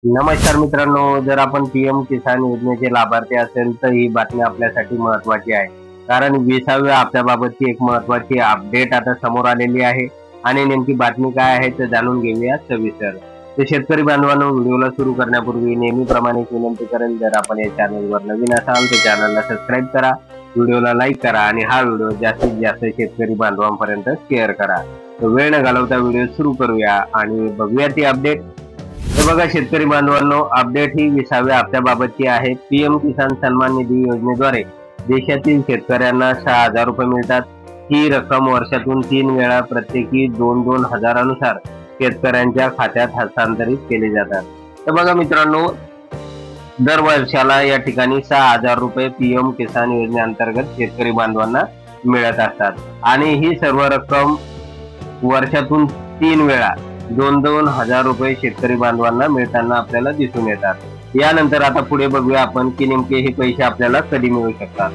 नमस्कार मित्रांनो, जर आपण पीएम किसान योजनेचे लाभार्थी असेल तर ही बातमी आपल्यासाठी महत्वाची आहे. कारण 20व्या हप्त्याबाबतची एक महत्वाची अपडेट आता समोर आलेली आहे आणि नेमकी बातमी काय आहे ते जाणून घेऊया सविस्तर. तर शेतकरी बांधवांनो, व्हिडिओला सुरू करण्यापूर्वी नेहमीप्रमाणे विनंती करेल, जर आपण या चॅनलवर नवीन असाल तर चॅनलला सबस्क्राईब करा, व्हिडिओला लाईक करा आणि हा व्हिडिओ जास्तीत जास्त शेतकरी बांधवांपर्यंत शेअर करा. तर वेळ न घालवता व्हिडिओ सुरू करूया आणि बघूया ती अपडेट. तर बघा शेतकरी बांधवांनो, अपडेट ही 20व्या हप्त्याबाबतची आहे. पीएम किसान सन्मान निधी योजनेद्वारे देशातील शेतकऱ्यांना 6,000 रुपये मिळतात. ही रक्कम वर्षातून 3 वेळा प्रत्येकी 2-2 हजारानुसार शेतकऱ्यांच्या खात्यात हस्तांतरित केले जातात. तर बघा मित्रांनो, दर वर्षाला या ठिकाणी 6,000 रुपये पीएम किसान योजनेअंतर्गत शेतकरी बांधवांना मिळत असतात आणि ही सर्व रक्कम वर्षातून 3 वेळा 2-2 हजार रुपये शेतकरी बांधवांना मिळताना आपल्याला दिसून येतात. यानंतर आता पुढे बघूया आपण की नेमके हे पैसे आपल्याला कधी मिळू शकतात.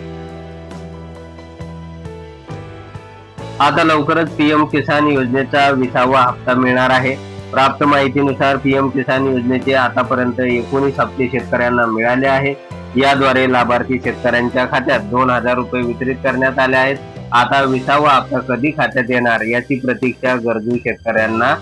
आता लवकरच पीएम किसान योजनेचा 20वा हप्ता मिळणार आहे. प्राप्त माहितीनुसार पीएम किसान योजनेचे आतापर्यंत 19 हप्ते शेतकऱ्यांना मिळाले आहे. याद्वारे लाभार्थी शेतकऱ्यांच्या खात्यात 2,000 रुपये वितरित करण्यात आले आहेत. आता 20वा हप्ता कधी खात्यात येणार याची प्रतीक्षा गरजू शेतकऱ्यांना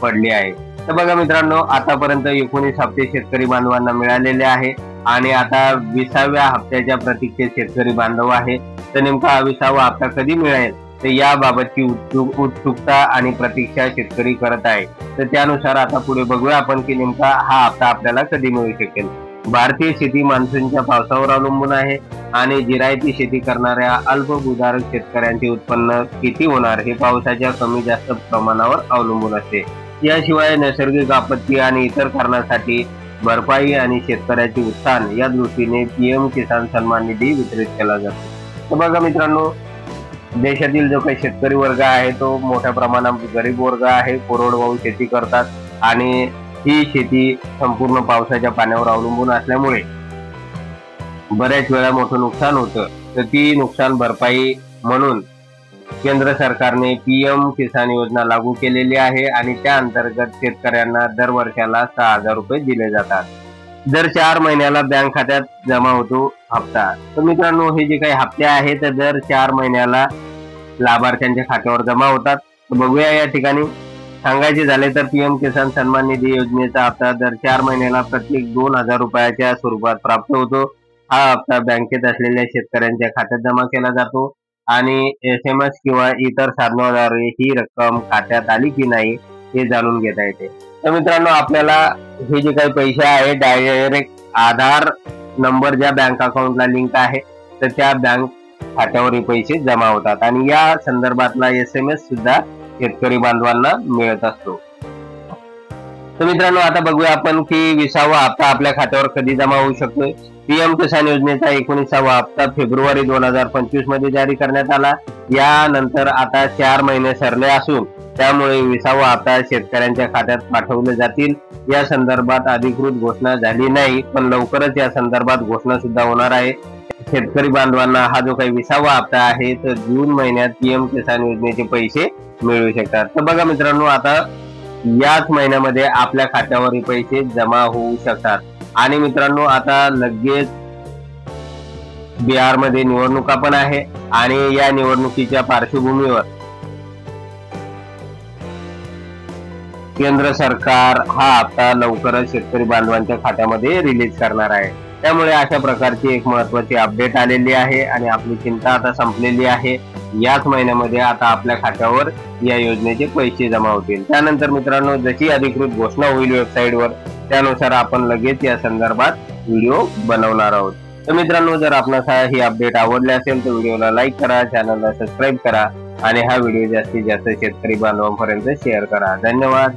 पडली आहे. तर बघा मित्रांनो, आतापर्यंत 19 हप्ते शेतकरी बांधवांना मिळालेले आहे आणि आता 20व्या हप्त्याच्या प्रतीक्षेत शेतकरी बांधव आहे. तर नेमका 20वा हप्ता कधी मिळेल तर याबाबतची उत्सुकता आणि प्रतीक्षा शेतकरी करत आहे. तर त्यानुसार आता पुढे बघूया आपण की नेमका हा हप्ता आपल्याला कधी मिळू शकेल. भारतीय शेती मान्सूनच्या पावसावर अवलंबून आहे आणि जिरायती शेती करणाऱ्या अल्पभूधारक शेतकऱ्यांचे उत्पन्न किती होणार हे पावसाच्या कमी जास्त प्रमाणावर अवलंबून असते. याशिवाय नैसर्गिक आपत्ती आणि इतर कारणासाठी भरपाई आणि शेतकऱ्याचे उत्थान या दृष्टीने पीएम किसान सन्मान निधी वितरित केला जातो. तर बघा मित्रांनो, देशातील जो काही शेतकरी वर्ग आहे तो मोठ्या प्रमाणात गरीब वर्ग आहे. कोरडवाहू शेती करतात आणि ही शेती संपूर्ण पावसाच्या पाण्यावर अवलंबून असल्यामुळे बऱ्याच वेळा मोठं नुकसान होतं. तर ती नुकसान भरपाई म्हणून केंद्र सरकारने पीएम किसान योजना लागू केलेली आहे आणि त्या अंतर्गत शेतकऱ्यांना दर वर्षाला 6,000 रुपये दिले जातात. दर 4 महिन्याला बँक खात्यात जमा होतो हप्ता. तर मित्रांनो, हे जे काही हप्ते आहेत ते दर 4 महिन्याला लाभार्थ्यांच्या खात्यावर जमा होतात. तर बघूया या ठिकाणी सांगायचे झाले तर पीएम किसान सन्मान निधी योजनेचा हप्ता दर 4 महिन्याला प्रत्येक 2,000 रुपयाच्या स्वरूपात प्राप्त होतो. हा हप्ता बँकेत असलेल्या शेतकऱ्यांच्या खात्यात जमा केला जातो आणि SMS किंवा इतर साधनाद्वारे ही रक्कम खात्यात आली की नाही हे जाणून घेता येते. तर मित्रांनो, आपल्याला हे जे काही पैसे आहे डायरेक्ट आधार नंबर ज्या बँक अकाउंटला लिंक आहे तर त्या बँक खात्यावर हे पैसे जमा होतात आणि या संदर्भातला SMS सुद्धा शेतकरी बांधवांना मिळत असतो. तर मित्रांनो, आता बघूया आपण की 20वा हप्ता आपल्या खात्यावर कधी जमा होऊ शकतो. पीएम किसान योजनेचा 19वा हप्ता फेब्रुवारी 2025 मध्ये जारी करण्यात आला. यानंतर आता 4 महिने सरले असून त्यामुळे 20वा हप्ता शेतकऱ्यांच्या खात्यात पाठवले जातील. या संदर्भात अधिकृत घोषणा झाली नाही, पण लवकरच या संदर्भात घोषणा सुद्धा होणार आहे. शेतकरी बांधवांना हा जो काही 20वा हप्ता आहे तर जून महिन्यात पीएम किसान योजनेचे पैसे मिळू शकतात. तर बघा मित्रांनो, आता याच महिन्यामध्ये आपल्या खात्यावर हे पैसे जमा होऊ शकतात. आणि मित्रांनो, आता लगेच बिहारमध्ये निवडणुका पण आहे आणि या निवडणुकीच्या पार्श्वभूमीवर केंद्र सरकार हा हप्ता लवकरच शेतकरी बांधवांच्या खात्यामध्ये रिलीज करणार आहे. त्यामुळे अशा प्रकारची एक महत्वाची अपडेट आलेली आहे आणि आपली चिंता आता संपलेली आहे. याच महिन्यामध्ये आता आपल्या खात्यावर या योजनेचे पैसे जमा होतील. त्यानंतर मित्रांनो, जशी अधिकृत घोषणा होईल वेबसाईटवर त्यानुसार आपण लगेच या संदर्भात व्हिडिओ बनवणार आहोत. तर मित्रांनो, जर आपल्याला ही अपडेट आवडली असेल तर व्हिडिओला लाईक करा, चॅनलला सबस्क्राईब करा आणि हा व्हिडिओ जास्तीत जास्त शेतकरी बांधवांपर्यंत शेअर करा. धन्यवाद.